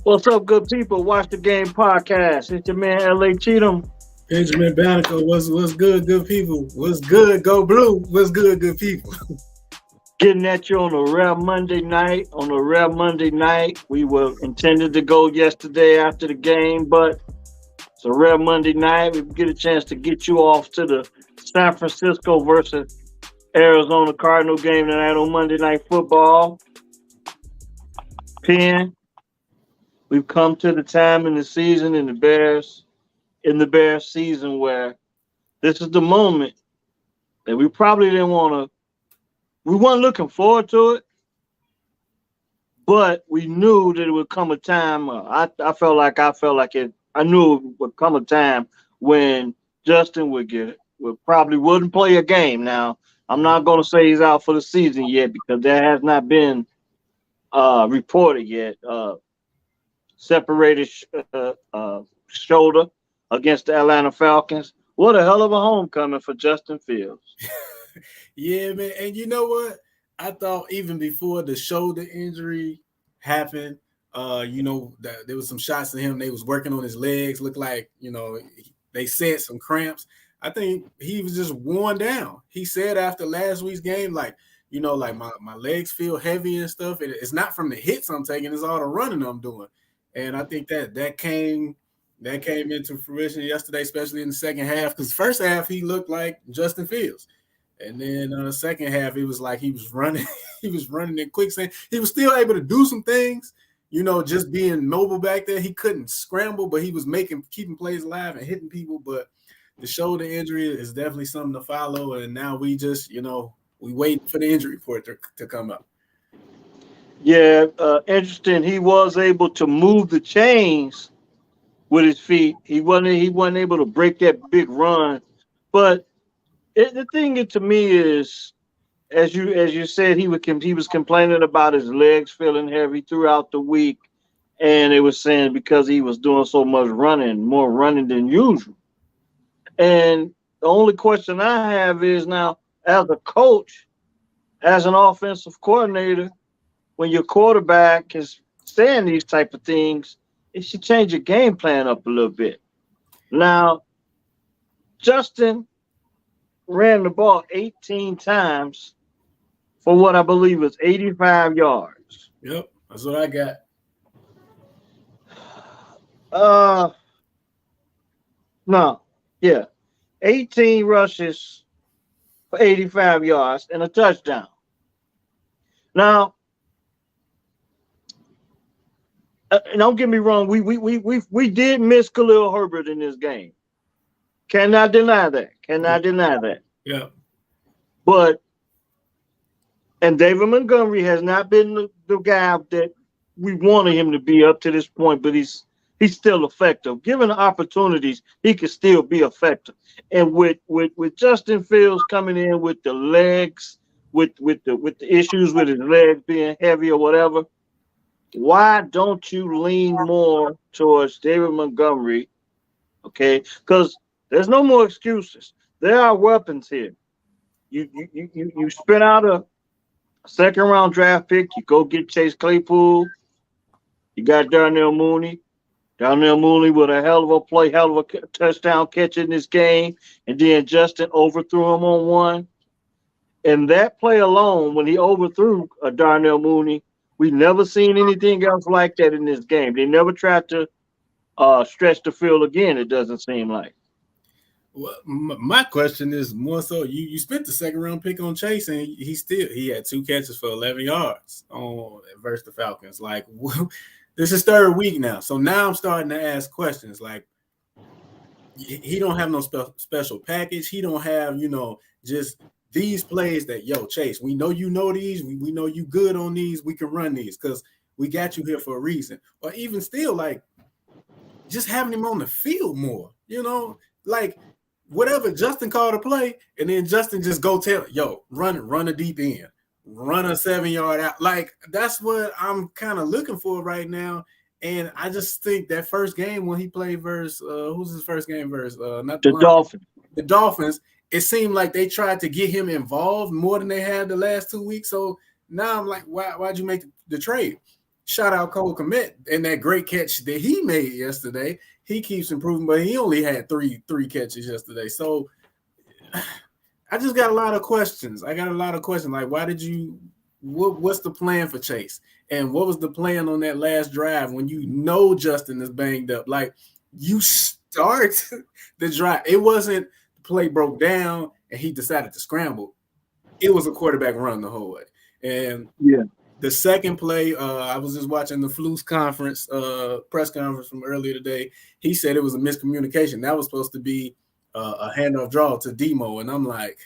What's up, good people? Watch the Game podcast. It's your man L.A. Cheatham, Benjamin Banneker, what's good, good people? What's good, go blue? What's good people? getting at you on a rare Monday night. On a rare Monday night, we were intended to go yesterday after the game, but it's a rare Monday night. We get a chance to get you off to the San Francisco versus Arizona Cardinal game tonight on Monday Night Football. Penn, we've come to the time in the season in the Bears season where this is the moment that we probably didn't want to. We weren't looking forward to it, but we knew that it would come a time. I felt like it. I knew it would come a time when Justin probably wouldn't play a game. Now I'm not going to say he's out for the season yet because that has not been reported yet. Separated shoulder against the Atlanta Falcons. What a hell of a homecoming for Justin Fields. Yeah, man. And you know what? I thought even before the shoulder injury happened, that there was some shots of him. They was working on his legs. Looked like, they said some cramps. I think he was just worn down. He said after last week's game, like my legs feel heavy and stuff. It's not from the hits I'm taking, it's all the running I'm doing. And I think that came into fruition yesterday, especially in the second half. Because first half he looked like Justin Fields. And then the second half, it was like he was running, he was running in quicksand. He was still able to do some things, just being mobile back there. He couldn't scramble, but he was keeping plays alive and hitting people. But the shoulder injury is definitely something to follow. And now we just, we waiting for the injury report to come up. Yeah, interesting. He was able to move the chains with his feet. He wasn't able to break that big run, but the thing to me is, as you said, he was complaining about his legs feeling heavy throughout the week, and it was saying because he was doing so much running, more running than usual. And the only question I have is now, as a coach, as an offensive coordinator, when your quarterback is saying these type of things, it should change your game plan up a little bit. Now, Justin ran the ball 18 times for what I believe was 85 yards. Yep, that's what I got. No, yeah, 18 rushes for 85 yards and a touchdown. Now, don't get me wrong, we did miss Khalil Herbert in this game. Cannot deny that. Yeah. But David Montgomery has not been the guy that we wanted him to be up to this point, but he's still effective. Given the opportunities, he can still be effective. And with Justin Fields coming in with the legs, with the issues with his legs being heavy or whatever, why don't you lean more towards David Montgomery? Okay, because there's no more excuses. There are weapons here. You spin out a second round draft pick. You go get Chase Claypool. You got Darnell Mooney. Darnell Mooney with a hell of a play, hell of a touchdown catch in this game, and then Justin overthrew him on one. And that play alone, when he overthrew Darnell Mooney, we never seen anything else like that in this game. They never tried to stretch the field again. It doesn't seem like. Well, my question is more so: you spent the second round pick on Chase, and he had 2 catches for 11 yards on versus the Falcons. Like, this is third week now, so now I'm starting to ask questions. Like, he don't have no special package. He don't have just these plays that Chase. We know these. We know you good on these. We can run these because we got you here for a reason. Or even still, like, just having him on the field more. Like. Whatever Justin called a play, and then Justin just go tell, run a deep end, run a 7-yard out. Like, that's what I'm kind of looking for right now. And I just think that first game when he played versus who's his first game versus not the Dolphins. The Dolphins, it seemed like they tried to get him involved more than they had the last 2 weeks. So now I'm like, why'd you make the trade? shout out Cole Kmet and that great catch that he made yesterday. He keeps improving, but he only had three catches yesterday. So I just got a lot of questions. Like, why did you? What's the plan for Chase? And what was the plan on that last drive when you know Justin is banged up? Like, you start the drive. It wasn't the play broke down and he decided to scramble. It was a quarterback run the whole way. And the second play, I was just watching the Flus conference, press conference from earlier today. He said it was a miscommunication. That was supposed to be a handoff draw to Demo. And I'm like,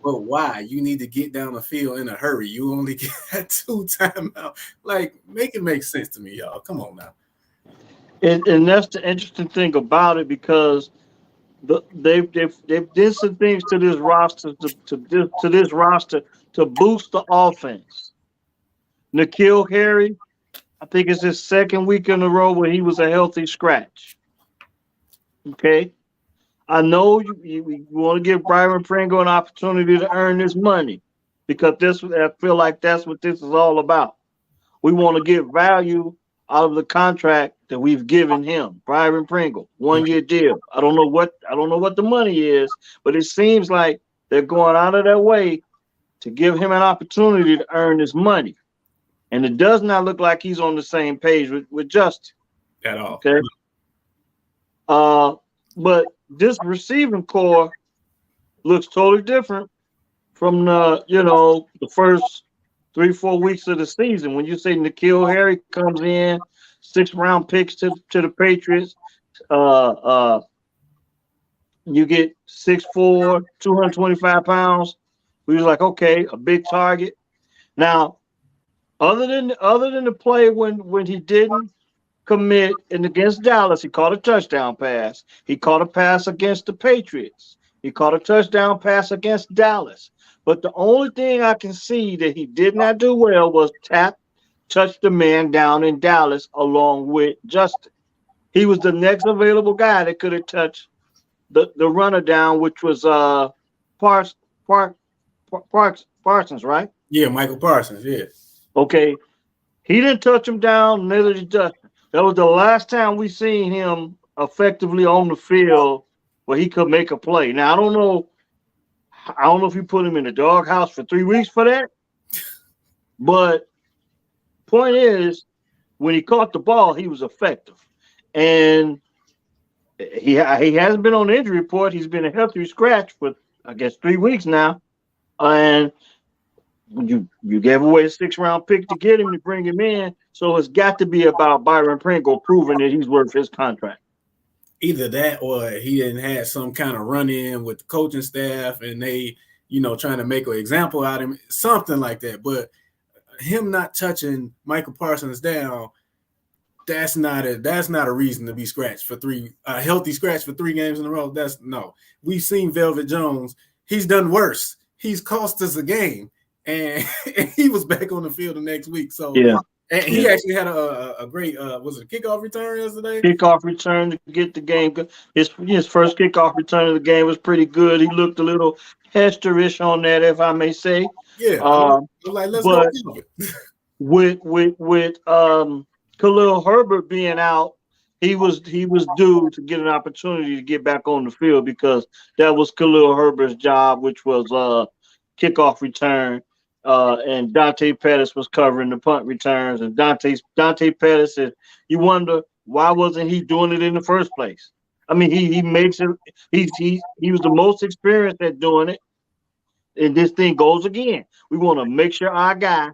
but why? You need to get down the field in a hurry. You only get 2 timeouts. Like, make it make sense to me, y'all. Come on now. And that's the interesting thing about it, because they've did some things to this roster to boost the offense. N'Keal Harry, I think it's his second week in a row where he was a healthy scratch. Okay, I know you want to give Byron Pringle an opportunity to earn this money, because I feel like that's what this is all about. We want to get value out of the contract that we've given him, Byron Pringle, 1-year deal. I don't know what the money is, but it seems like they're going out of their way to give him an opportunity to earn this money. And it does not look like he's on the same page with Justin at all. Okay. But this receiving core looks totally different from the first 3-4 weeks of the season. When you say N'Keal Harry comes in, 6th-round picks to the Patriots, you get 6'4", 225 pounds. We was like, okay, a big target. Now, other than the play when he didn't commit and against Dallas, he caught a touchdown pass. He caught a pass against the Patriots. He caught a touchdown pass against Dallas. But the only thing I can see that he did not do well was touch the man down in Dallas along with Justin. He was the next available guy that could have touched the runner down, which was Parsons, right? Yeah, Michael Parsons, yeah. Okay. He didn't touch him down, neither did Justin. That was the last time we seen him effectively on the field where he could make a play. Now, I don't know if you put him in the doghouse for 3 weeks for that, but point is, when he caught the ball, he was effective. And he hasn't been on the injury report. He's been a healthy scratch for, I guess, 3 weeks now. And you gave away a 6th-round pick to get him, to bring him in. So it's got to be about Byron Pringle proving that he's worth his contract. Either that, or he didn't have some kind of run-in with the coaching staff and they, trying to make an example out of him, something like that. But him not touching Michael Parsons down, that's not a reason to be scratched for a healthy scratch for 3 games in a row. No. We've seen Velvet Jones. He's done worse. He's cost us a game, and he was back on the field the next week. So yeah. And he actually had a great was it a kickoff return yesterday? Kickoff return to get the game. His first kickoff return of the game was pretty good. He looked a little Hesterish on that, if I may say. Yeah. Let's go. With Khalil Herbert being out, he was due to get an opportunity to get back on the field, because that was Khalil Herbert's job, which was kickoff return. And Dante Pettis was covering the punt returns. And Dante Pettis said, you wonder why wasn't he doing it in the first place? I mean, he makes it. He was the most experienced at doing it. And this thing goes again. We want to make sure our guy,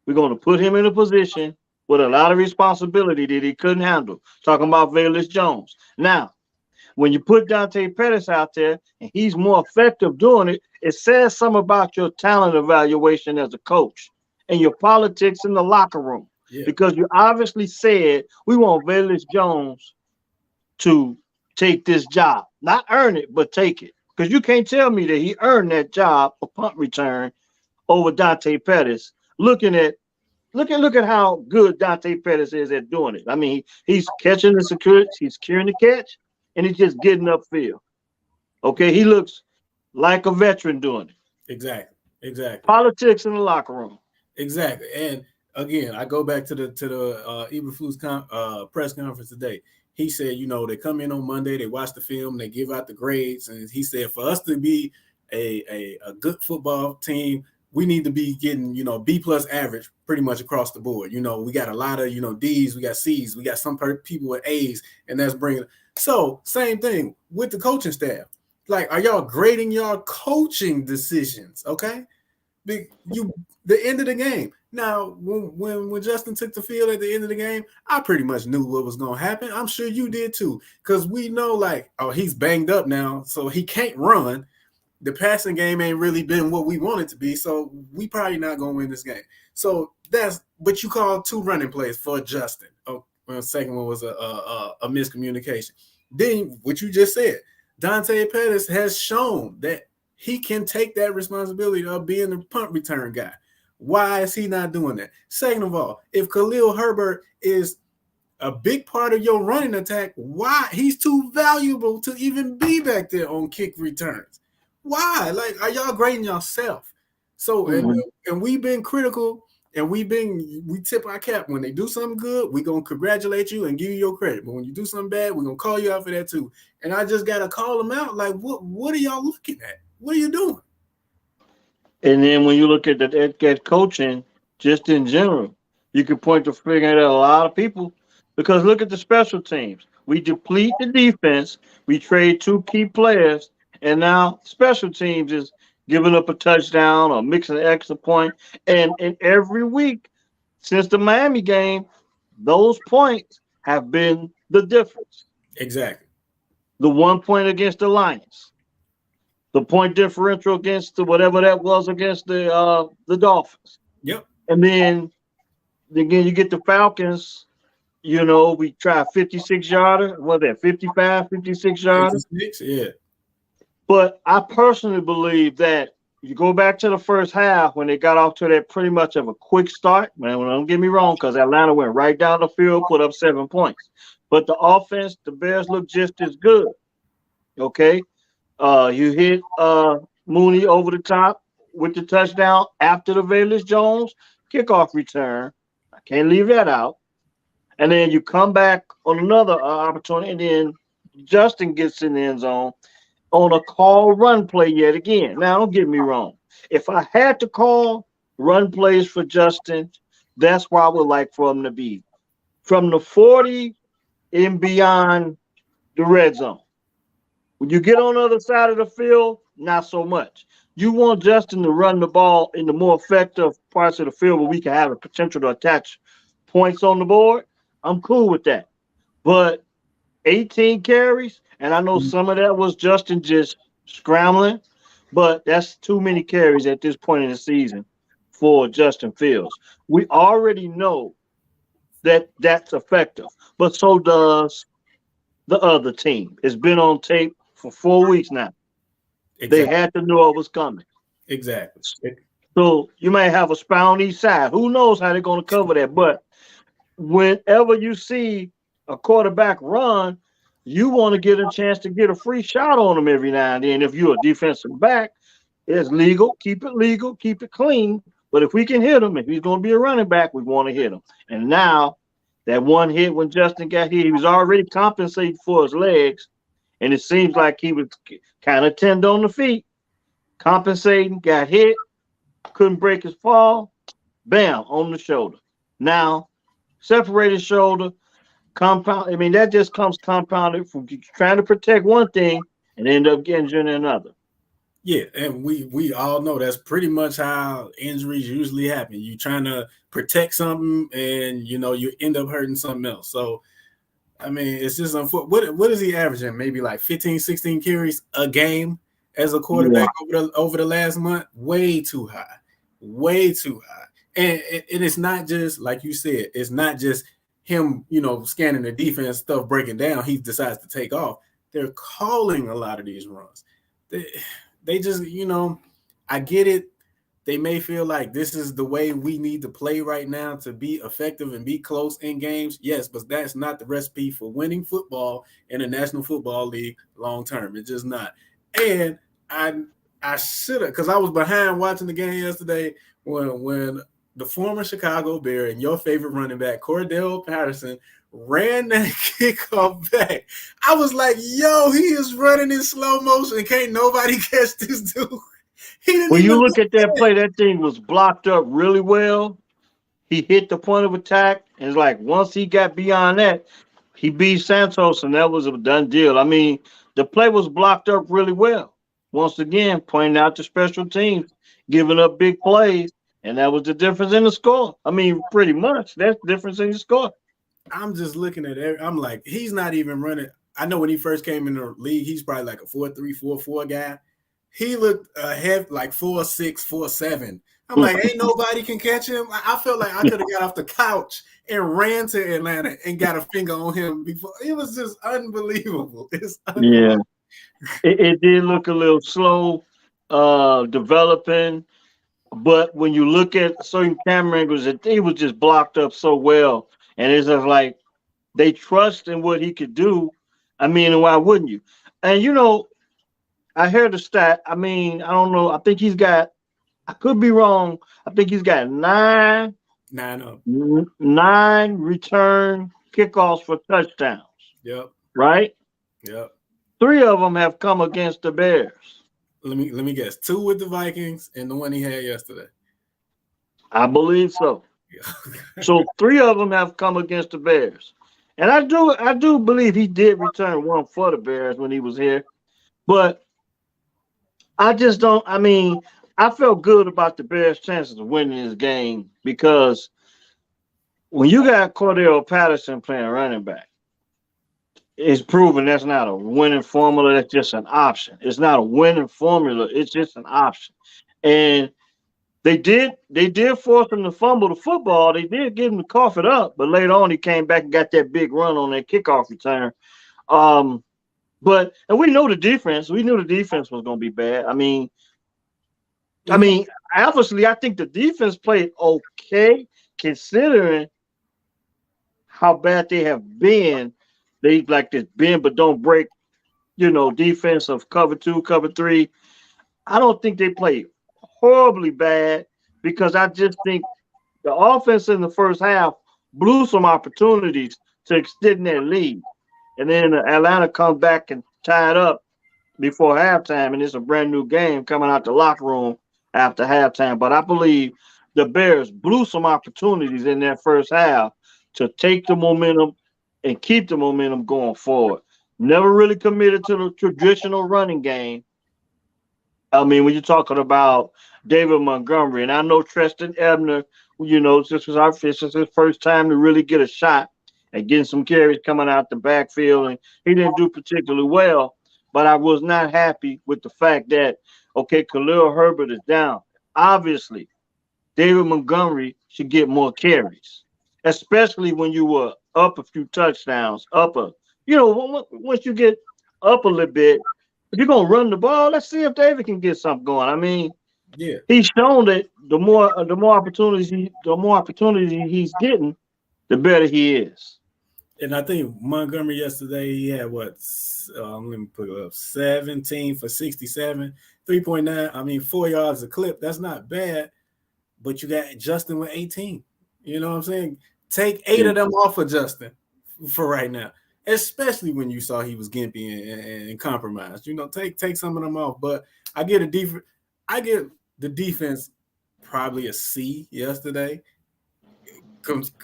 we're going to put him in a position with a lot of responsibility that he couldn't handle. Talking about Velus Jones. Now, when you put Dante Pettis out there and he's more effective doing it, it says something about your talent evaluation as a coach and your politics in the locker room. Yeah. Because you obviously said, we want Velus Jones to take this job. Not earn it, but take it. Because you can't tell me that he earned that job for punt return over Dante Pettis. Look at how good Dante Pettis is at doing it. I mean, he's catching the security, he's securing the catch, and he's just getting upfield. Okay, he looks like a veteran doing it. Exactly. Politics in the locker room. Exactly. And again, I go back to the Eberflus press conference today. He said, they come in on Monday, they watch the film, they give out the grades, and he said for us to be a good football team, we need to be getting B plus average pretty much across the board. We got a lot of D's, we got C's, we got some people with A's, and that's bringing. So same thing with the coaching staff. Like, are y'all grading y'all coaching decisions? Okay, the end of the game. Now, when Justin took the field at the end of the game, I pretty much knew what was going to happen. I'm sure you did too, because we know, like, oh, he's banged up now, so he can't run. The passing game ain't really been what we want it to be, so we probably not going to win this game. So but you called 2 running plays for Justin. Oh, well, the second one was a miscommunication. Then what you just said, Dante Pettis has shown that he can take that responsibility of being the punt return guy. Why is he not doing that? Second of all, if Khalil Herbert is a big part of your running attack, why? He's too valuable to even be back there on kick returns. Why? Like, are y'all grading yourself? So, and we've been critical, and we tip our cap. When they do something good, we're going to congratulate you and give you your credit. But when you do something bad, we're going to call you out for that too. And I just got to call them out. Like, what are y'all looking at? What are you doing? And then when you look at that coaching, just in general, you can point the finger at a lot of people, because look at the special teams. We deplete the defense. We trade 2 key players, and now special teams is giving up a touchdown or mixing an extra point. And every week since the Miami game, those points have been the difference. Exactly. The 1 point against the Lions, the point differential against whatever that was against the Dolphins. Yep. And then again, you get the Falcons. We try 56-yarder. What that? 55, 56-yarder. 56, yeah. But I personally believe that you go back to the first half when they got off to that pretty much of a quick start. Man, don't get me wrong, because Atlanta went right down the field, put up 7 points. But the offense, the Bears look just as good. Okay. You hit Mooney over the top with the touchdown after the Velus Jones kickoff return. I can't leave that out. And then you come back on another opportunity, and then Justin gets in the end zone on a call run play yet again. Now, don't get me wrong. If I had to call run plays for Justin, that's where I would like for him to be. From the 40 and beyond the red zone. When you get on the other side of the field, not so much. You want Justin to run the ball in the more effective parts of the field where we can have a potential to attach points on the board. I'm cool with that. But 18 carries, and I know some of that was Justin just scrambling, but that's too many carries at this point in the season for Justin Fields. We already know that that's effective, but so does the other team. It's been on tape for 4 weeks now. Exactly. They had to know it was coming. Exactly. So you may have a spy on each side. Who knows how they're going to cover that? But whenever you see a quarterback run, you want to get a chance to get a free shot on them every now and then. If you're a defensive back, it's legal. Keep it clean. But if we can hit him, if he's going to be a running back, we want to hit him. And now that one hit when Justin got hit, he was already compensating for his legs. And it seems like he was kind of tender on the feet, compensating, got hit, couldn't break his fall, bam, on the shoulder. Now, separated shoulder, compound. I mean, that just comes compounded from trying to protect one thing and end up injuring another. Yeah, and we all know that's pretty much how injuries usually happen. You're trying to protect something, and you end up hurting something else. So, I mean, it's just unfortunate. What is he averaging? Maybe like 15, 16 carries a game as a quarterback over the last month? Way too high. Way too high. And it's not just, like you said, it's not just him, scanning the defense, stuff breaking down. He decides to take off. They're calling a lot of these runs. They just, I get it. They may feel like this is the way we need to play right now to be effective and be close in games. Yes, but that's not the recipe for winning football in the National Football League long term. It's just not. And I should have, because I was behind watching the game yesterday when the former Chicago Bear and your favorite running back, Cordell Patterson, ran that kickoff back. I was like, yo, he is running in slow motion. Can't nobody catch this dude. He didn't When you even look at that play, that thing was blocked up really well. He hit the point of attack, and it's like once he got beyond that, he beat Santos, and that was a done deal. I mean, the play was blocked up really well. Once again, pointing out the special teams, giving up big plays, and that was the difference in the score. I mean, pretty much that's the difference in the score. I'm just looking at it. I'm like, he's not even running. I know when he first came in the league, he's probably like a 4.3, 4.4 guy. He looked ahead like 4.6, 4.7. I'm like, ain't nobody can catch him. I felt like I could have got off the couch and ran to Atlanta and got a finger on him before. It was just unbelievable. It's unbelievable. Yeah, it did look a little slow developing, but when you look at certain camera angles, it was just blocked up so well, and it's just like they trust in what he could do. I mean, why wouldn't you? And you know, I heard the stat. I mean, I don't know. I think he's got. I could be wrong. I think he's got nine return kickoffs for touchdowns. Yep. Right? Yep. 3 of them have come against the Bears. Let me guess. 2 with the Vikings and the one he had yesterday. I believe so. So 3 of them have come against the Bears. And I do believe he did return 1 for the Bears when he was here. But I just don't. I mean, I felt good about the Bears' chances of winning this game because when you got Cordell Patterson playing running back, it's proven that's not a winning formula. That's just an option. It's not a winning formula. It's just an option. And they did force him to fumble the football. They did give him to cough it up, but later on he came back and got that big run on that kickoff return. But we know the defense. We knew the defense was going to be bad. I mean, obviously, I think the defense played okay considering how bad they have been. They like this bend but don't break, defense of cover 2, cover 3. I don't think they played horribly bad because I just think the offense in the first half blew some opportunities to extend their lead. And then Atlanta comes back and tie it up before halftime, and it's a brand new game coming out the locker room after halftime. But I believe the Bears blew some opportunities in that first half to take the momentum and keep the momentum going forward. Never really committed to the traditional running game. I mean, when you're talking about David Montgomery, and I know Treston Ebner, this was his first time to really get a shot and getting some carries coming out the backfield, and he didn't do particularly well. But I was not happy with the fact that, Khalil Herbert is down. Obviously, David Montgomery should get more carries, especially when you were up a few touchdowns, once you get up a little bit, if you're going to run the ball, let's see if David can get something going. I mean, yeah, he's shown that the more opportunities he's getting, the better he is. And I think Montgomery yesterday, he had let me put it up, 17 for 67, 3.9. I mean, 4 yards a clip. That's not bad. But you got Justin with 18. You know what I'm saying? Take 8 of them off of Justin for right now, especially when you saw he was gimpy and compromised. Take some of them off. But I get the defense probably a C yesterday,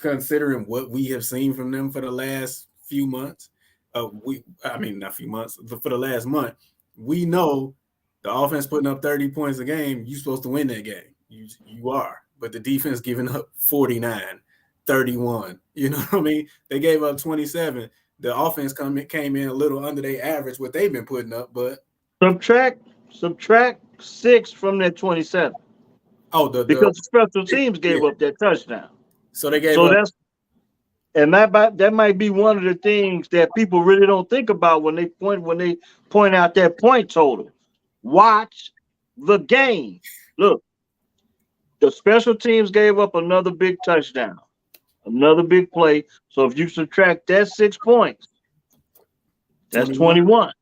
considering what we have seen from them for the last few months. Not few months, but for the last month, we know the offense putting up 30 points a game, you're supposed to win that game. You are. But the defense giving up 49, 31. You know what I mean? They gave up 27. The offense came in a little under their average, what they've been putting up, but subtract 6 from that 27. Because the special teams gave up that touchdown. So they gave up. That might be one of the things that people really don't think about when they point out that point total. Watch the game. Look, the special teams gave up another big touchdown, another big play. So if you subtract that 6 points, that's 21.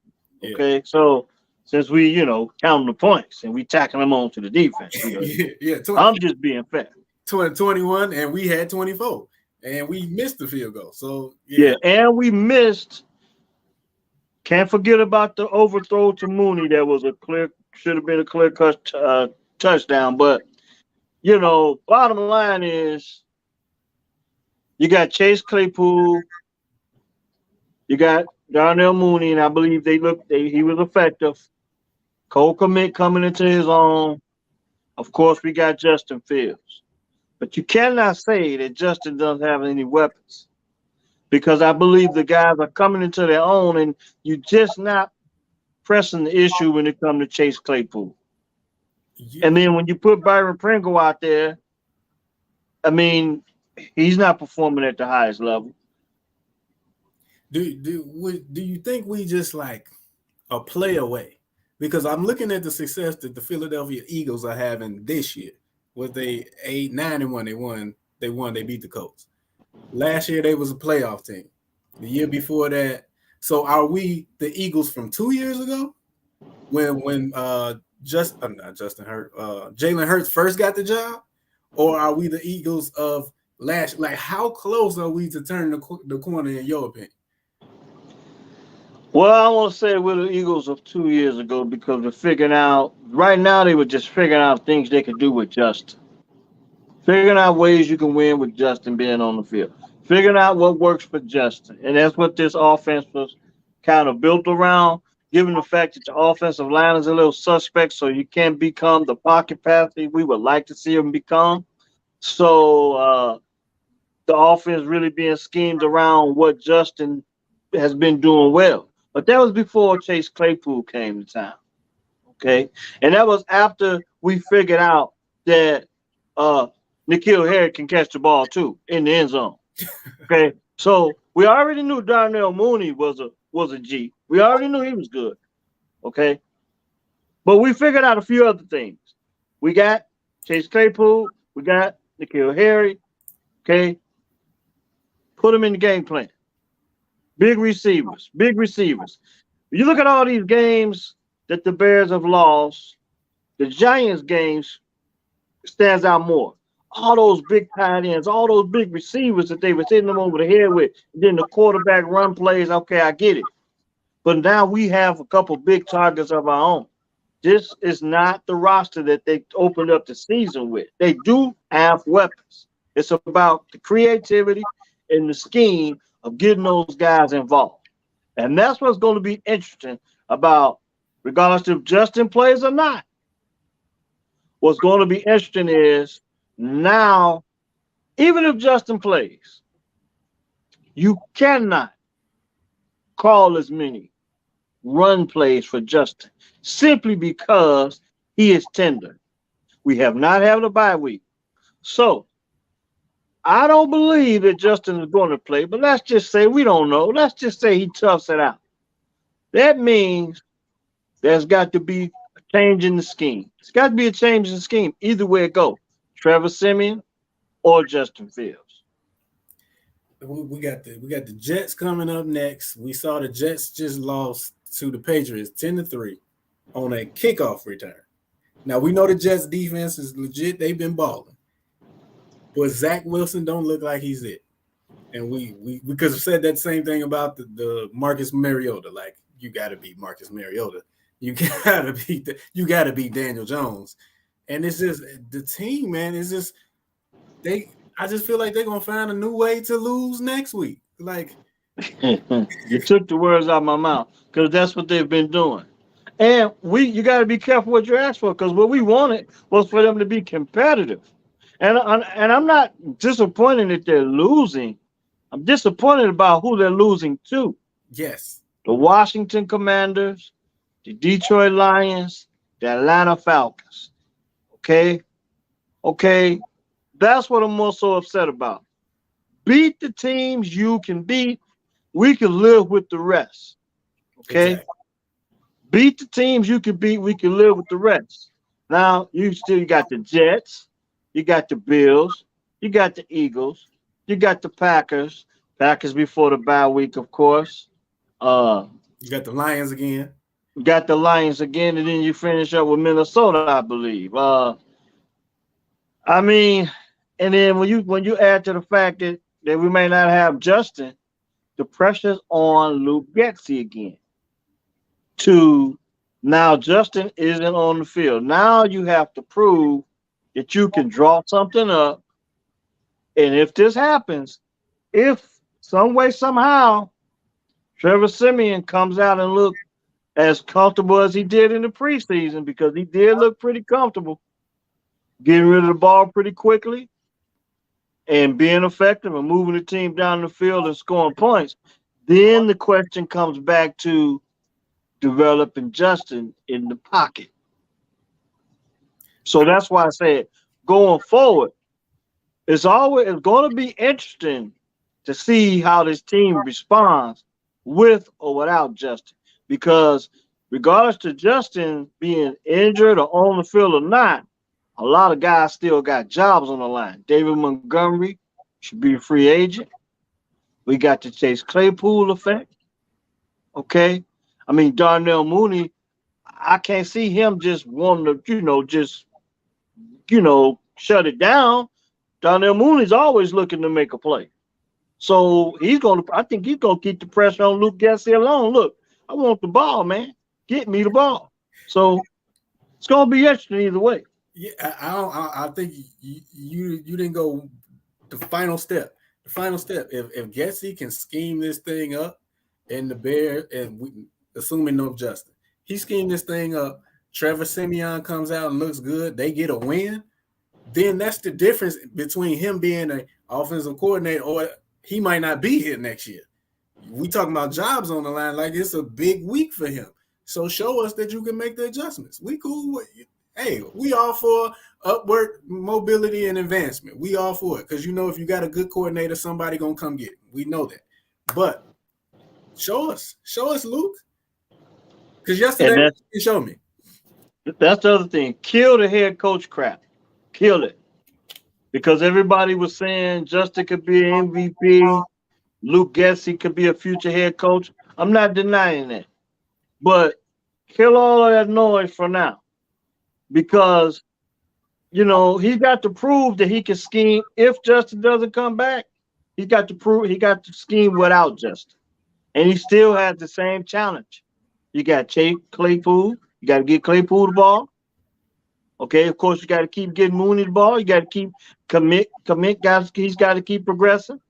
Yeah. Okay, so since we, counting the points and we tacking them on to the defense, I'm just being fair. 21, and we had 24, and we missed the field goal. So yeah, and we missed. Can't forget about the overthrow to Mooney. That was should have been a clear cut touchdown. But bottom line is, you got Chase Claypool, you got Darnell Mooney, and I believe he was effective. Cole Kmet coming into his own. Of course, we got Justin Fields. But you cannot say that Justin doesn't have any weapons, because I believe the guys are coming into their own, and you're just not pressing the issue when it comes to Chase Claypool. Yeah. And then when you put Byron Pringle out there, I mean, he's not performing at the highest level. Do you think we just like a play away? Because I'm looking at the success that the Philadelphia Eagles are having this year. Was they 9-1? They beat the Colts. Last year they was a playoff team. The year before that. So are we the Eagles from 2 years ago? When Jalen Hurts first got the job? Or are we the Eagles of last? Like, how close are we to turning the corner in your opinion? Well, I want to say we're the Eagles of 2 years ago, because we're figuring out right now. They were just figuring out things they could do with Justin, figuring out ways you can win with Justin being on the field, figuring out what works for Justin, and that's what this offense was kind of built around. Given the fact that the offensive line is a little suspect, so you can't become the pocket passer we would like to see him become. So the offense really being schemed around what Justin has been doing well. But that was before Chase Claypool came to town, okay? And that was after we figured out that N'Keal Harry can catch the ball too in the end zone, okay? So we already knew Darnell Mooney was a G. We already knew he was good, okay? But we figured out a few other things. We got Chase Claypool. We got N'Keal Harry, okay? Put him in the game plan. Big receivers. You look at all these games that the Bears have lost, the Giants games stands out more. All those big tight ends, all those big receivers that they were hitting them over the head with, and then the quarterback run plays, okay, I get it. But now we have a couple big targets of our own. This is not the roster that they opened up the season with. They do have weapons. It's about the creativity and the scheme of getting those guys involved. And that's what's going to be interesting about, regardless if Justin plays or not. What's going to be interesting is now, even if Justin plays, you cannot call as many run plays for Justin simply because he is tender. We have not had a bye week. So I don't believe that Justin is going to play, but let's just say we don't know. Let's just say he toughs it out. That means there's got to be a change in the scheme. It's got to be a change in the scheme. Either way it goes, Trevor Siemian or Justin Fields. We got the Jets coming up next. We saw the Jets just lost to the Patriots 10-3 on a kickoff return. Now we know the Jets defense is legit. They've been balling. But Zach Wilson don't look like he's it. And we could have said that same thing about the Marcus Mariota. Like, you got to beat Marcus Mariota. You got to beat Daniel Jones. And it's just the team, man, is just I just feel like they're going to find a new way to lose next week. Like, you took the words out of my mouth, because that's what they've been doing. And you got to be careful what you ask for, because what we wanted was for them to be competitive. And I'm not disappointed that they're losing. I'm disappointed about who they're losing to. Yes. The Washington Commanders, the Detroit Lions, the Atlanta Falcons. Okay? That's what I'm more so upset about. Beat the teams you can beat. We can live with the rest. Okay? Exactly. Beat the teams you can beat. We can live with the rest. Now, you still got the Jets. You got the Bills, you got the Eagles, you got the Packers before the bye week, of course. You got the Lions again. You got the Lions again, and then you finish up with Minnesota, I believe. I mean, And then when you add to the fact that we may not have Justin, the pressure's on Luke Getsy again. To now Justin isn't on the field. Now you have to prove that you can draw something up. And if this happens, if some way, somehow, Trevor Siemian comes out and look as comfortable as he did in the preseason, because he did look pretty comfortable, getting rid of the ball pretty quickly and being effective and moving the team down the field and scoring points, then the question comes back to developing Justin in the pocket. So that's why I said going forward, it's going to be interesting to see how this team responds with or without Justin. Because regardless to Justin being injured or on the field or not, a lot of guys still got jobs on the line. David Montgomery should be a free agent. We got the Chase Claypool effect. Okay. I mean, Darnell Mooney, I can't see him just wanting to, shut it down. Darnell Mooney's always looking to make a play. So I think he's going to keep the pressure on Luke Getsy alone. Look, I want the ball, man. Get me the ball. So it's going to be interesting either way. Yeah, I think you didn't go the final step. The final step, if Getsy can scheme this thing up, and the Bears, assuming no Justin, he schemed this thing up. Trevor Siemian comes out and looks good. They get a win. Then that's the difference between him being an offensive coordinator, or he might not be here next year. We talking about jobs on the line, like it's a big week for him. So show us that you can make the adjustments. We cool. Hey, we all for upward mobility and advancement. We all for it, because if you got a good coordinator, somebody gonna come get it. We know that. But show us, Luke. Because yesterday you showed me. That's the other thing. Kill the head coach crap. Kill it. Because everybody was saying Justin could be an MVP. Luke Getsy could be a future head coach. I'm not denying that. But kill all of that noise for now. Because, he got to prove that he can scheme. If Justin doesn't come back, he got to scheme without Justin. And he still has the same challenge. You got Chase Claypool. You got to get Claypool the ball. Okay, of course, you got to keep getting Mooney the ball. You got to keep commit, guys. He's got to keep progressing.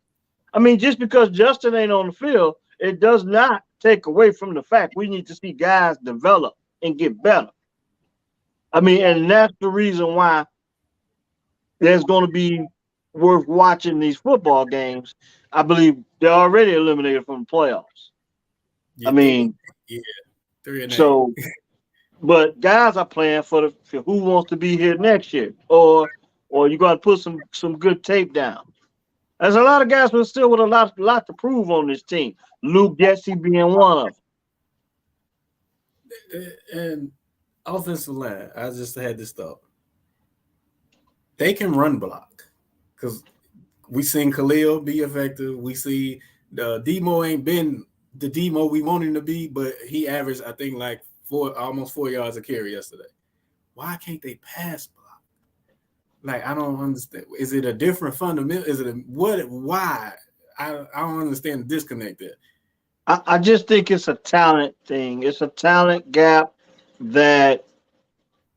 I mean, just because Justin ain't on the field, it does not take away from the fact we need to see guys develop and get better. I mean, and that's the reason why there's going to be worth watching these football games. I believe they're already eliminated from the playoffs. Yeah, I mean, 3-8. So, but guys are playing for who wants to be here next year, or you got to put some good tape down. There's a lot of guys who are still with a lot to prove on this team. Luke Getsy being one of them. And offensive line, I just had this thought. They can run block, because we seen Khalil be effective. We see Demo ain't been the Demo we want him to be, but he averaged, I think, like almost 4 yards a carry yesterday. Why can't they pass block? Like, I don't understand. Is it a different fundamental? Is it why? I don't understand the disconnect there. I just think it's a talent thing. It's a talent gap that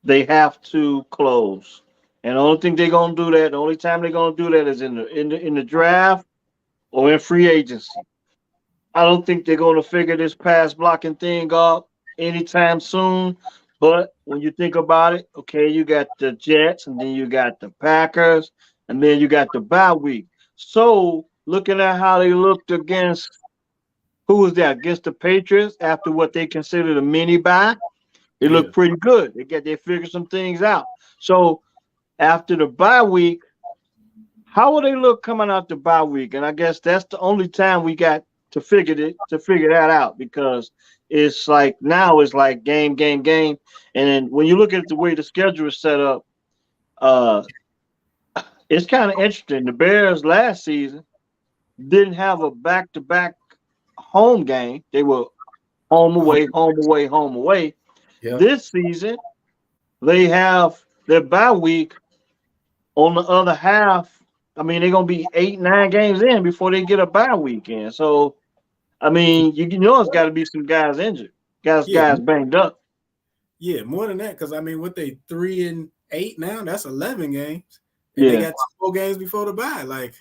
they have to close. And the only thing they're gonna do that, the only time they're gonna do that is in the draft or in free agency. I don't think they're gonna figure this pass blocking thing up anytime soon. But when you think about it, okay, you got the Jets, and then you got the Packers, and then you got the bye week. So looking at how they looked against against the Patriots after what they considered a mini bye, they looked pretty good. They figured some things out. So after the bye week, how will they look coming out the bye week? And I guess that's the only time we got to figure that out, because it's like now it's like game. And then when you look at the way the schedule is set up, it's kind of interesting. The Bears last season didn't have a back-to-back home game. They were home away. Yeah. This season, they have their bye week on the other half I mean, they're gonna be 8, 9 games in before they get a bye weekend. So I mean, you know, it's got to be some guys injured, Yeah, guys banged up. yeah, more than that. Because I mean, what they 3-8 now? That's 11 games, and they Yeah, got 2 more games before the bye. Like,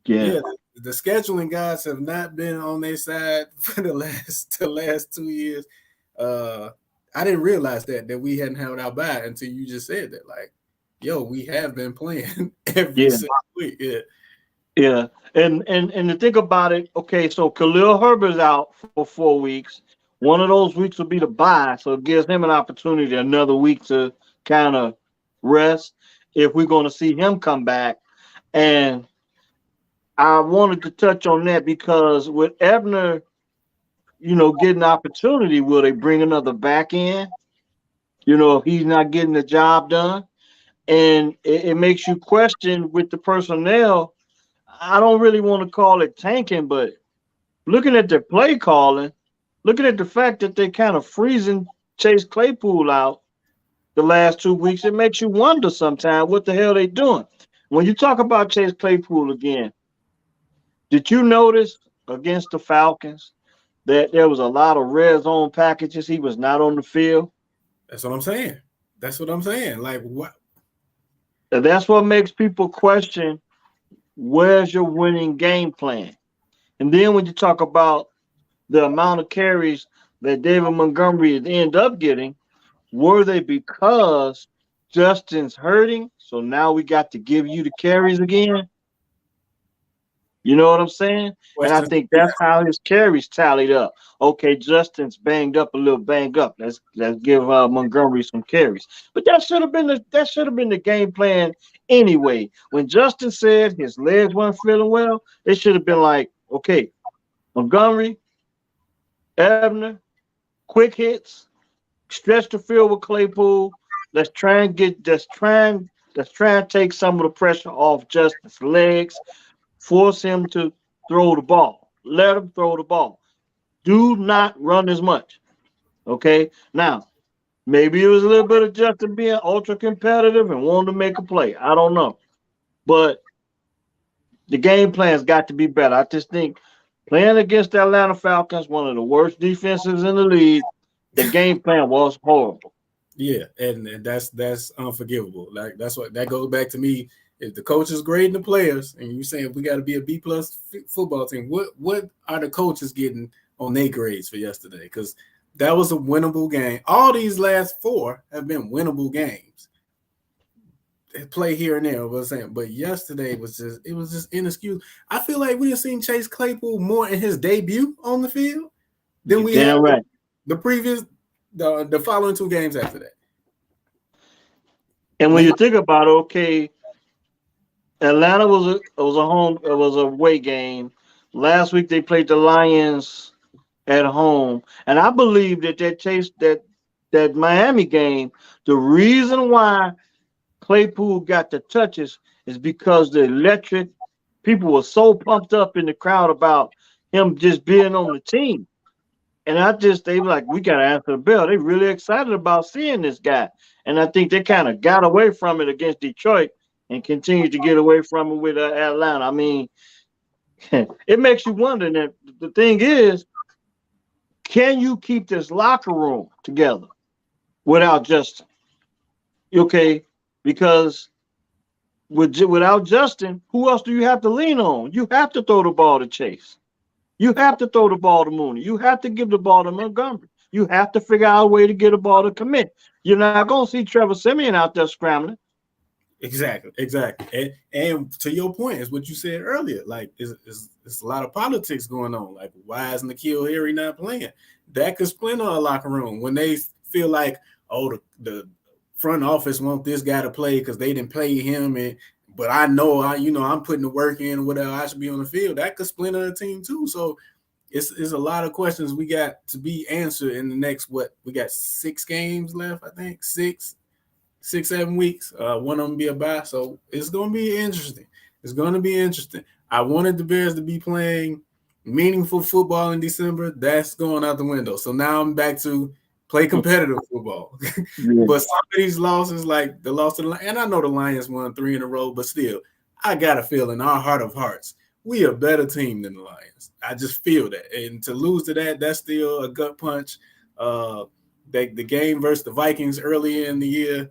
yeah, yeah, the scheduling guys have not been on their side for the last 2 years. I didn't realize that we hadn't had our bye until you just said that. Like, yo, we have been playing every yeah, single week. Yeah, yeah. And to think about it, okay, so Khalil Herbert's out for 4 weeks. One of those weeks will be the bye, so it gives him an opportunity another week to kind of rest if we're going to see him come back. And I wanted to touch on that because with Ebner, you know, getting opportunity, will they bring another back in? You know, if he's not getting the job done, and it makes you question with the personnel. I don't really want to call it tanking, but looking at their play calling, looking at the fact that they kind of freezing Chase Claypool out the last 2 weeks, it makes you wonder sometimes what the hell they doing. When you talk about Chase Claypool again, did you notice against the Falcons that there was a lot of red zone packages? He was not on the field. that's what I'm saying. That's what I'm saying. Like, what? And that's what makes people question where's your winning game plan. And then when you talk about the amount of carries that David Montgomery ended up getting, were they because Justin's hurting? So now we got to give you the carries again. You know what I'm saying? And I Questions? think that's how his carries tallied up. Okay, Justin's banged up, a little banged up. Let's give Montgomery some carries. But that should have been the game plan anyway. When Justin said his legs weren't feeling well, it should have been like, okay, Montgomery, Ebner, quick hits, stretch the field with Claypool. Let's try and take some of the pressure off Justin's legs. Force him to throw the ball. Let him throw the ball. Do not run as much. Okay. Now, maybe it was a little bit of Justin being ultra competitive and wanting to make a play. I don't know. But the game plan's got to be better. I just think playing against the Atlanta Falcons, one of the worst defenses in the league, the game plan was horrible. Yeah, and that's unforgivable. Like, that's what that goes back to me. If the coach is grading the players, and you saying we got to be a B+ football team, what are the coaches getting on their grades for yesterday? Because that was a winnable game. All these last 4 have been winnable games. They play here and there, was saying, but yesterday was just inexcusable. I feel like we have seen Chase Claypool more in his debut on the field than we had right. the following 2 games after that. And when you think about it, okay, Atlanta was a away game. Last week they played the Lions at home, and I believe that Miami game, the reason why Claypool got the touches is because the electric people were so pumped up in the crowd about him just being on the team. And they were like, we got to answer the bell. They really excited about seeing this guy. And I think they kind of got away from it against Detroit and continued to get away from it with Atlanta. I mean, it makes you wonder. That the thing is, can you keep this locker room together without Justin? Okay, because without Justin, who else do you have to lean on? You have to throw the ball to Chase. You have to throw the ball to Mooney. You have to give the ball to Montgomery. You have to figure out a way to get a ball to commit. You're not going to see Trevor Siemian out there scrambling. Exactly. And to your point, is what you said earlier. Like, it's a lot of politics going on. Like, why is N'Keal Harry not playing? That could splinter a locker room when they feel like, oh, the front office want this guy to play because they didn't play him, but I know I'm putting the work in, whatever, I should be on the field. That could splinter a team too. So it's a lot of questions we got to be answered in the next, we got 6 games left, I think 6-7 weeks. One of them be a bye, so it's gonna be interesting. I wanted the Bears to be playing meaningful football in December. That's going out the window. So now I'm back to play competitive football. Yeah. But some of these losses, like the loss to the Lions, and I know the Lions won 3 in a row, but still, I got a feel in our heart of hearts, we a better team than the Lions. I just feel that. And to lose to that, that's still a gut punch. The game versus the Vikings earlier in the year,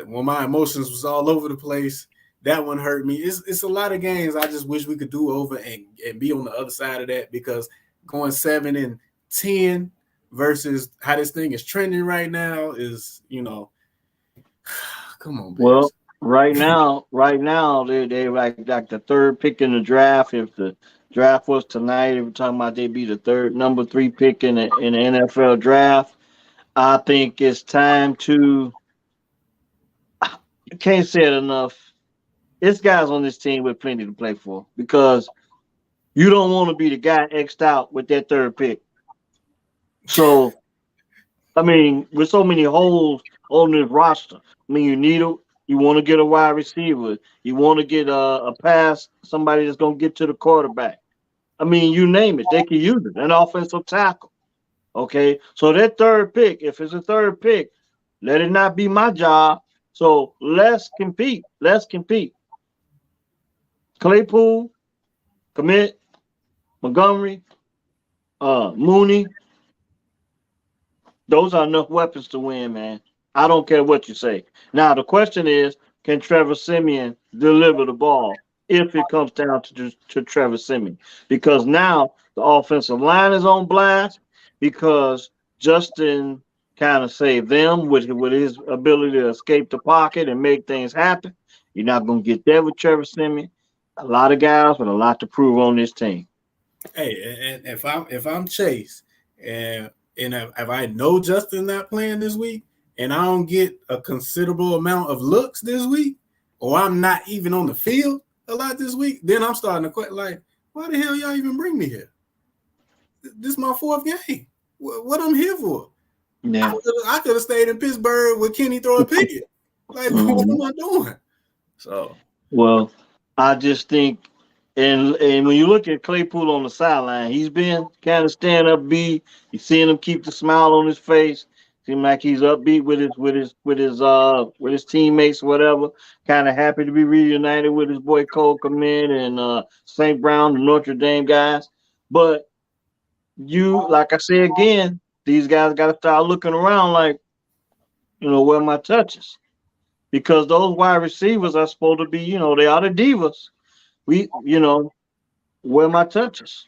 when my emotions was all over the place, that one hurt me. It's a lot of games I just wish we could do over and be on the other side of that, because going 7-10 versus how this thing is trending right now is, come on, Bears. Well, right now, they like the third pick in the draft. If the draft was tonight, they were talking about they'd be the number 3 pick in the NFL draft. I think it's time to. You can't say it enough. It's guys on this team with plenty to play for, because you don't want to be the guy X'd out with that third pick. So, I mean, with so many holes on this roster, I mean, you want to get a wide receiver. You want to get a pass, somebody that's going to get to the quarterback. I mean, you name it. They can use it. An offensive tackle. Okay? So that third pick, if it's a third pick, let it not be my job. So let's compete. Claypool, commit, Montgomery, Mooney. Those are enough weapons to win, man. I don't care what you say. Now, the question is, can Trevor Siemian deliver the ball if it comes down to Trevor Siemian? Because now the offensive line is on blast, because Justin kind of saved them with his ability to escape the pocket and make things happen. You're not going to get that with Trevor Siemian. A lot of guys with a lot to prove on this team. Hey, and if I'm Chase, and if I know Justin not playing this week, and I don't get a considerable amount of looks this week, or I'm not even on the field a lot this week, then I'm starting to question, like, why the hell y'all even bring me here? This is my 4th game. What I'm here for? Yeah. I could have stayed in Pittsburgh with Kenny throwing Pickett. Like, what am I doing? So, well, I just think, and when you look at Claypool on the sideline, he's been kind of stand up beat. You seeing him keep the smile on his face. Seem like he's upbeat with his teammates, whatever. Kind of happy to be reunited with his boy Cole Kmet and St. Brown, the Notre Dame guys. But like I say again, these guys got to start looking around like, where are my touches? Because those wide receivers are supposed to be, they are the divas. Where are my touches?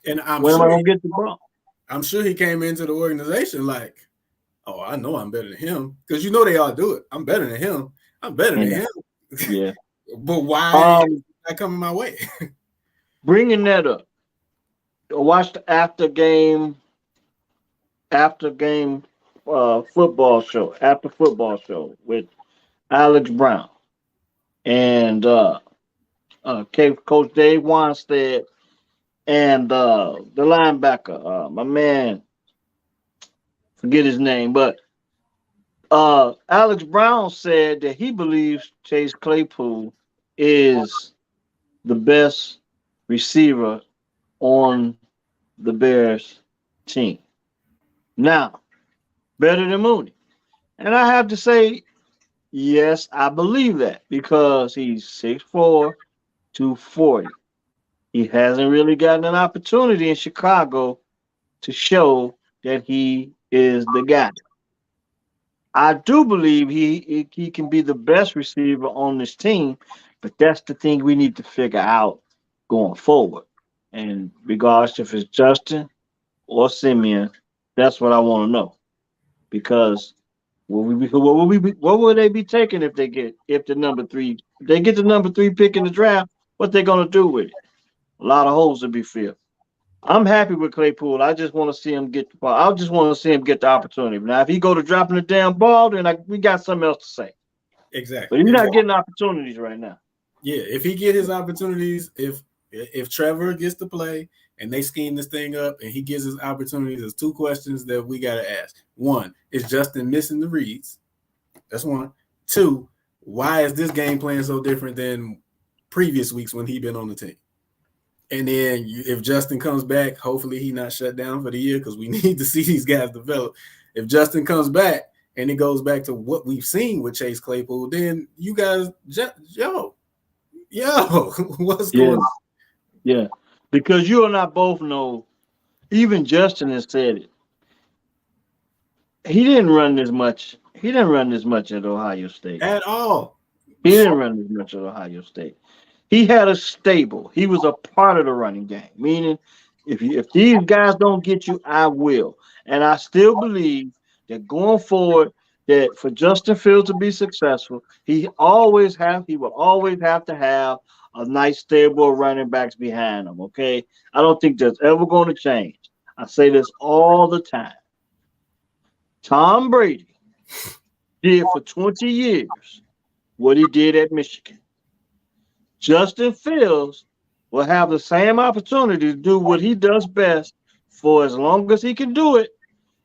And where am I going to get the ball? I'm sure he came into the organization like, oh, I know I'm better than him. Because they all do it. I'm better than him. I'm better than him. Yeah. But why is that coming my way? Bringing that up. Watch the after game football show with Alex Brown and Coach Dave Wanstead and the linebacker, my man, forget his name, but Alex Brown said that he believes Chase Claypool is the best receiver on the Bears team. Now, better than Mooney. And I have to say, yes, I believe that, because he's 6'4", 240. He hasn't really gotten an opportunity in Chicago to show that he is the guy. I do believe he can be the best receiver on this team, but that's the thing we need to figure out going forward. And regardless if it's Justin or Siemian, that's what I want to know. Because what would they be taking if they get the number 3 pick in the draft? What they gonna do with it? A lot of holes to be filled. I'm happy with Claypool. I just want to see him get the ball. I just want to see him get the opportunity. Now, if he go to dropping the damn ball, then we got something else to say. Exactly. But he's not getting opportunities right now. Yeah, if he get his opportunities, if Trevor gets to play and they scheme this thing up and he gives his opportunities, there's 2 questions that we got to ask. 1, is Justin missing the reads? That's 1. 2, why is this game plan so different than previous weeks when he been on the team? And then if Justin comes back, hopefully he not shut down for the year, because we need to see these guys develop. If Justin comes back and it goes back to what we've seen with Chase Claypool, then you guys, Yo, what's Yeah, going on? yeah. Because you and I both know, even Justin has said it. He didn't run as much. He didn't run as much at Ohio State. At all? He didn't run as much at Ohio State. He had a stable. He was a part of the running game. Meaning, if these guys don't get you, I will. And I still believe that going forward, that for Justin Fields to be successful, he will always have to have a nice stable of running backs behind him. Okay, I don't think that's ever going to change. I say this all the time. Tom Brady did for 20 years what he did at Michigan. Justin Fields will have the same opportunity to do what he does best for as long as he can do it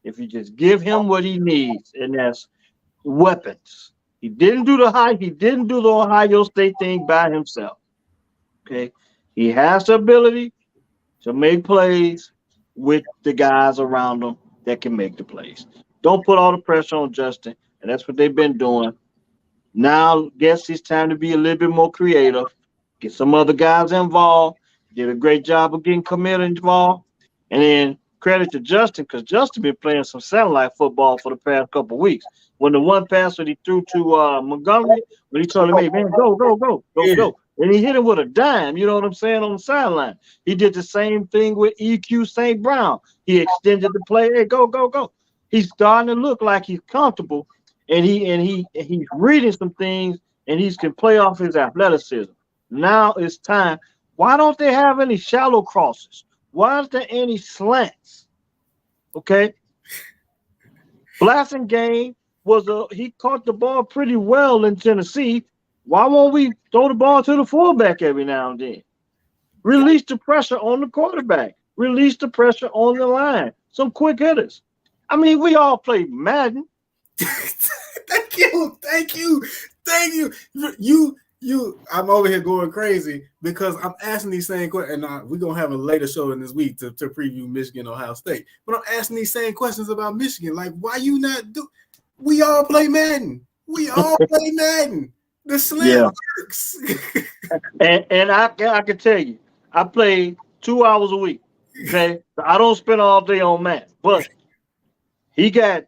if you just give him what he needs, and that's weapons. He didn't do the Ohio State thing by himself. Okay. He has the ability to make plays with the guys around him that can make the plays. Don't put all the pressure on Justin, and that's what they've been doing. Now, guess it's time to be a little bit more creative. Get some other guys involved. Did a great job of getting committed involved. And then credit to Justin, because Justin been playing some satellite football for the past couple of weeks. When the one pass that he threw to Montgomery, when he told him, hey, man, go, go, go, go, Yeah. go. And he hit him with a dime, you know what I'm saying, on the sideline. He did the same thing with EQ St. Brown. He extended the play. Hey, go, go, go. He's starting to look like he's comfortable, and he's reading some things, and he can play off his athleticism. Now it's time. Why don't they have any shallow crosses? Why aren't there any slants? Okay. Blasingame he caught the ball pretty well in Tennessee. Why won't we throw the ball to the fullback every now and then? Release the pressure on the quarterback. Release the pressure on the line. Some quick hitters. I mean, we all play Madden. Thank you, thank you, thank you. I'm over here going crazy because I'm asking these same questions, and we're gonna have a later show in this week to preview Michigan, Ohio State. But I'm asking these same questions about Michigan. Like, why you not do? We all play Madden. We all play Madden. The slam works. And I can tell you, I play 2 hours a week. Okay, I don't spend all day on Madden, but he got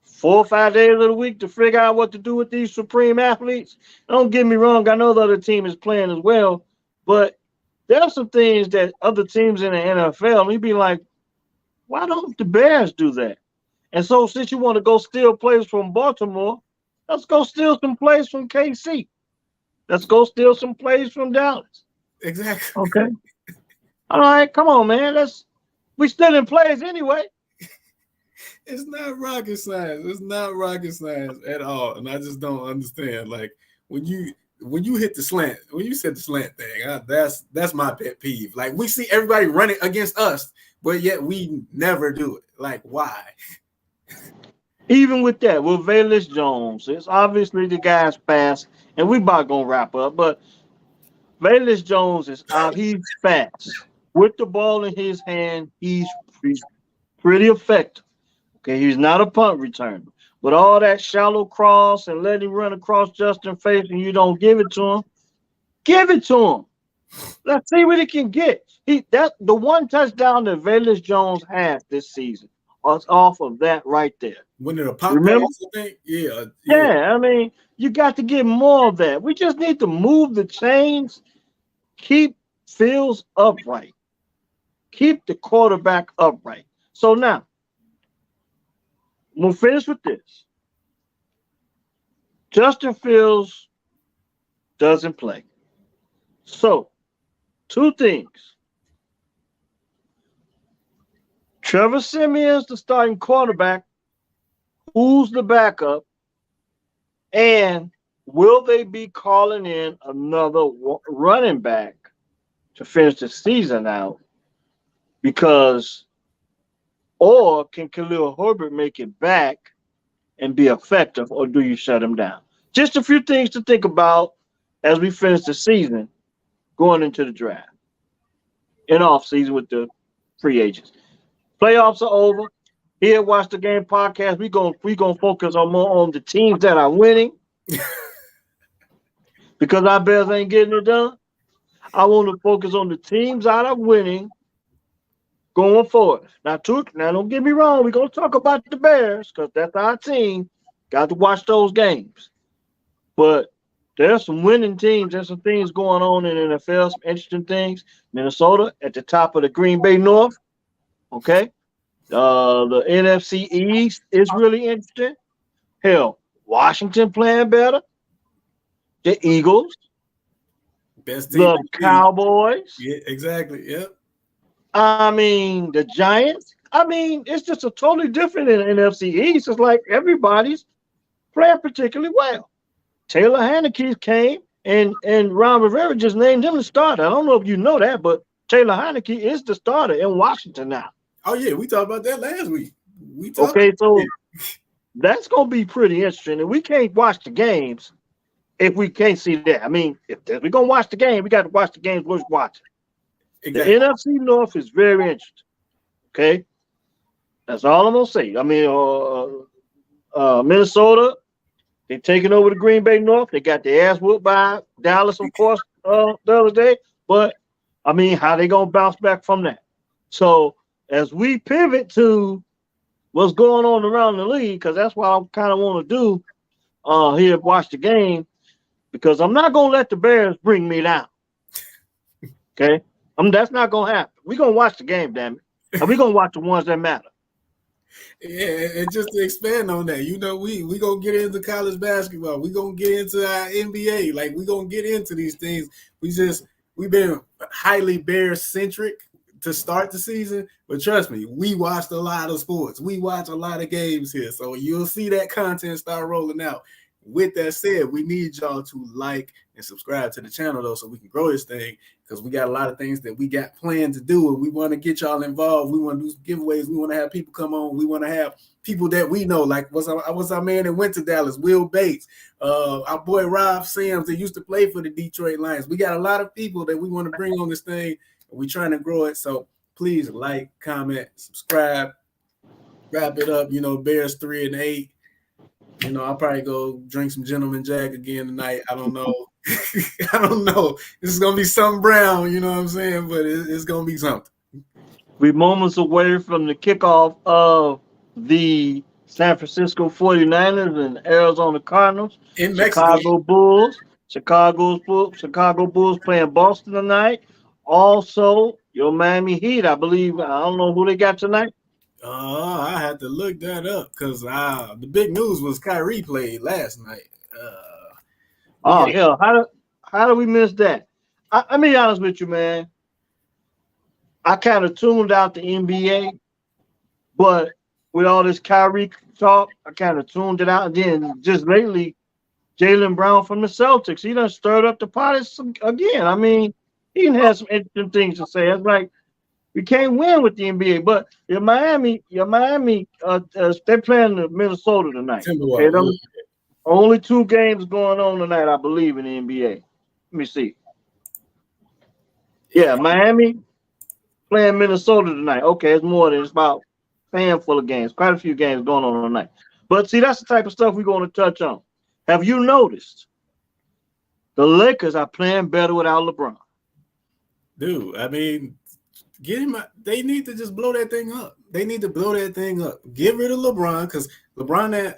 4 or 5 days of the week to figure out what to do with these supreme athletes. Don't get me wrong, I know the other team is playing as well, but there are some things that other teams in the NFL, you'd be like, why don't the Bears do that? And so since you want to go steal plays from Baltimore, let's go steal some plays from KC. Let's go steal some plays from Dallas. Exactly. Okay. All right, come on, man. We still in plays anyway. It's not rocket science. It's not rocket science at all. And I just don't understand. Like when you hit the slant, when you said the slant thing, that's my pet peeve. Like we see everybody running against us, but yet we never do it. Like why? Even with that, with Velus Jones, it's obviously the guy's fast, and we about gonna wrap up, but Velus Jones is out. He's fast. With the ball in his hand, he's pretty effective. Okay, he's not a punt returner. But all that shallow cross and let him run across Justin face and you don't give it to him, give it to him. Let's see what he can get. The one touchdown that Velus Jones had this season was off of that right there. When it a pop Remember? pass, I think? Yeah. Yeah, I mean, you got to get more of that. We just need to move the chains, keep Fields upright, keep the quarterback upright. So now, we'll finish with this. Justin Fields doesn't play. So, 2 things. Trevor Siemian's the starting quarterback. Who's the backup? And will they be calling in another running back to finish the season out? Or can Khalil Herbert make it back and be effective, or do you shut him down? Just a few things to think about as we finish the season going into the draft and off season with the free agents. Playoffs are over. Here at Watch the Game podcast, we gonna focus on more on the teams that are winning. because our Bears ain't getting it done. I want to focus on the teams that are winning going forward. Now, don't get me wrong. We're going to talk about the Bears because that's our team. Got to watch those games. But there's some winning teams. There's some things going on in the NFL, some interesting things. Minnesota at the top of the Green Bay North. Okay. The NFC East is really interesting. Hell, Washington playing better. The Eagles. Best team. The Cowboys. Yeah, exactly. Yep. I mean, the Giants. I mean, it's just a totally different in the NFC East. It's like everybody's playing particularly well. Taylor Heineke came and Ron Rivera just named him the starter. I don't know if you know that, but Taylor Heineke is the starter in Washington now. Oh yeah, we talked about that last week. So that's gonna be pretty interesting. And we can't watch the games if we can't see that. I mean, if we're gonna watch the game, we got to watch the games worth watching. Exactly. The NFC North is very interesting. Okay, that's all I'm gonna say. I mean, Minnesota, they're taking over the Green Bay North. They got their ass whooped by Dallas, of course, the other day. But I mean, how they gonna bounce back from that? So as we pivot to what's going on around the league, because that's what I kind of want to do here, watch the game, because I'm not gonna let the Bears bring me down. Okay. That's not gonna happen. We're gonna watch the game, damn it. And we're gonna watch the ones that matter. Yeah, and just to expand on that, you know, we gonna get into college basketball. We gonna get into our NBA. Like, we gonna get into these things. We've been highly Bears centric to start the season, but trust me, we watched a lot of sports. We watch a lot of games here, so you'll see that content start rolling out. With that said, we need y'all to like and subscribe to the channel, though, so we can grow this thing, because we got a lot of things that we got planned to do, and we want to get y'all involved. We want to do some giveaways. We want to have people come on. We want to have people that we know, like what's our man that went to Dallas, Will Bates, our boy Rob Sims that used to play for the Detroit Lions. We got a lot of people that we want to bring on this thing, and we're trying to grow it. So please like, comment, subscribe, wrap it up. You know, Bears 3-8. You know, I'll probably go drink some Gentleman Jack again tonight. I don't know. I don't know. This is going to be something brown, you know what I'm saying? But it's going to be something. We're moments away from the kickoff of the San Francisco 49ers and Arizona Cardinals. In Mexico. Chicago Bulls playing Boston tonight. Also, your Miami Heat, I believe. I don't know who they got tonight. I had to look that up because the big news was Kyrie played last night. Hell, how do we miss that? I'll be honest with you, man. I kind of tuned out the NBA, but with all this Kyrie talk, I kind of tuned it out. And then just lately, Jaylen Brown from the Celtics, he done stirred up the pot again. I mean, he had some interesting things to say. It's like, we can't win with the NBA, but your Miami, they're playing Minnesota tonight. Okay? Only 2 games going on tonight, I believe, in the NBA. Let me see. Yeah, Miami playing Minnesota tonight. Okay, it's more than it's about a handful of games. Quite a few games going on tonight. But see, that's the type of stuff we're going to touch on. Have you noticed the Lakers are playing better without LeBron? Dude, I mean, they need to just blow that thing up. They need to blow that thing up. Get rid of LeBron, because LeBron,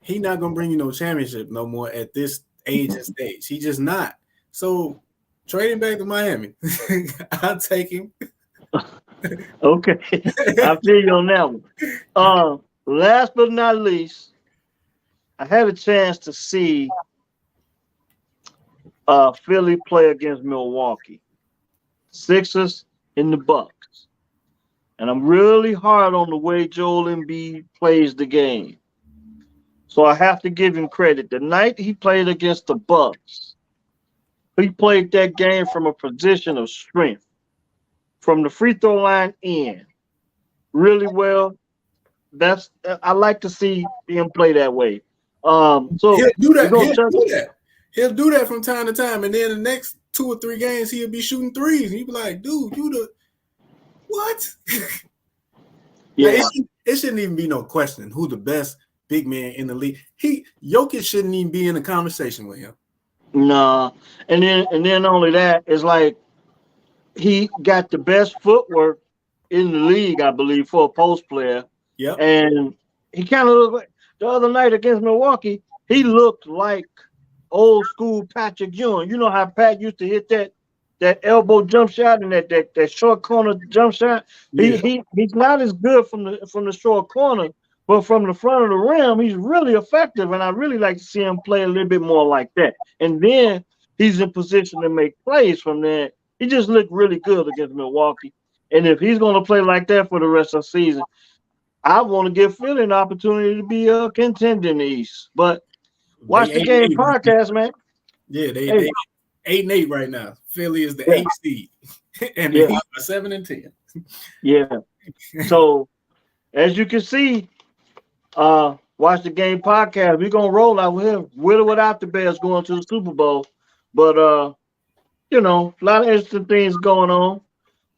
he not gonna bring you no championship no more at this age and stage. He just not. So trade him back to Miami. I'll take him. Okay, I feel you on that one. Last but not least, I had a chance to see Philly play against Milwaukee. Sixers in the Bucks. And I'm really hard on the way Joel Embiid plays the game. So I have to give him credit. The night he played against the Bucks, he played that game from a position of strength. From the free throw line in. Really well. I like to see him play that way. So he'll do that. He'll do that from time to time, and then the next 2 or 3 games he'll be shooting threes. He'll be like, "Dude, you the what?" Yeah, like, it shouldn't even be no question who the best big man in the league. Jokic shouldn't even be in a conversation with him. Nah, and then only that is like he got the best footwork in the league, I believe, for a post player. Yep. And he kind of looked like the other night against Milwaukee. He looked like old school Patrick Ewing. You know how Pat used to hit that elbow jump shot and that short corner jump shot. Yeah. He's not as good from the short corner, but from the front of the rim, he's really effective. And I really like to see him play a little bit more like that. And then he's in position to make plays from there. He just looked really good against Milwaukee. And if he's going to play like that for the rest of the season, I want to give Philly an opportunity to be a contender in the East. But watch They the eight game and eight. podcast, man. Yeah, they Hey, 8-8 right now. Philly is the yeah, 8th seed, and the yeah, Heat are 7-10. yeah. So as you can see, watch the game podcast. We're gonna roll out with him, with or without the Bears going to the Super Bowl. But a lot of interesting things going on.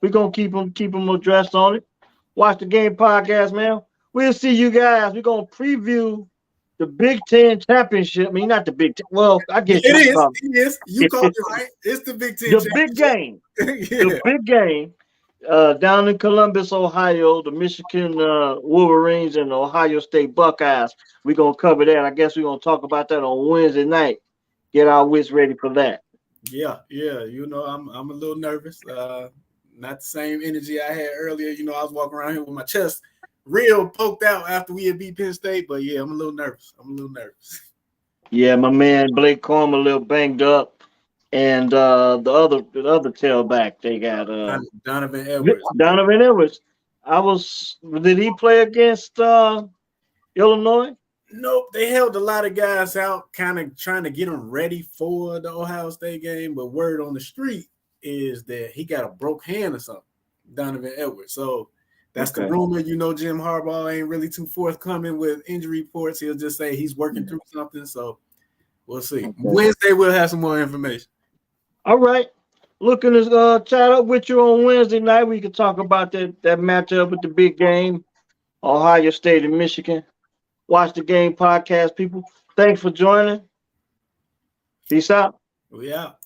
We're gonna keep them addressed on it. Watch the game podcast, man. We'll see you guys. We're gonna preview the Big Ten championship. I mean, not the Big Ten. Well, I guess you It is. call It is. You called it it right. It's the Big Ten the big championship. game. The big game down in Columbus, Ohio, the Michigan Wolverines and the Ohio State Buckeyes. We're going to cover that. I guess we're going to talk about that on Wednesday night. Get our wits ready for that. Yeah. You know, I'm a little nervous. Not the same energy I had earlier. You know, I was walking around here with my chest real poked out after we had beat Penn State. But yeah, I'm a little nervous. Yeah, my man Blake Corum a little banged up. And the other tailback they got Donovan Edwards. Donovan Edwards. Did he play against Illinois? Nope, they held a lot of guys out, kind of trying to get them ready for the Ohio State game. But word on the street is that he got a broke hand or something, Donovan Edwards. So that's the rumor. You know, Jim Harbaugh ain't really too forthcoming with injury reports. He'll just say he's working through something. So we'll see. Okay. Wednesday we'll have some more information. All right. Looking to chat up with you on Wednesday night. We can talk about that matchup with the big game, Ohio State and Michigan. Watch the game podcast, people. Thanks for joining. Peace out. We out.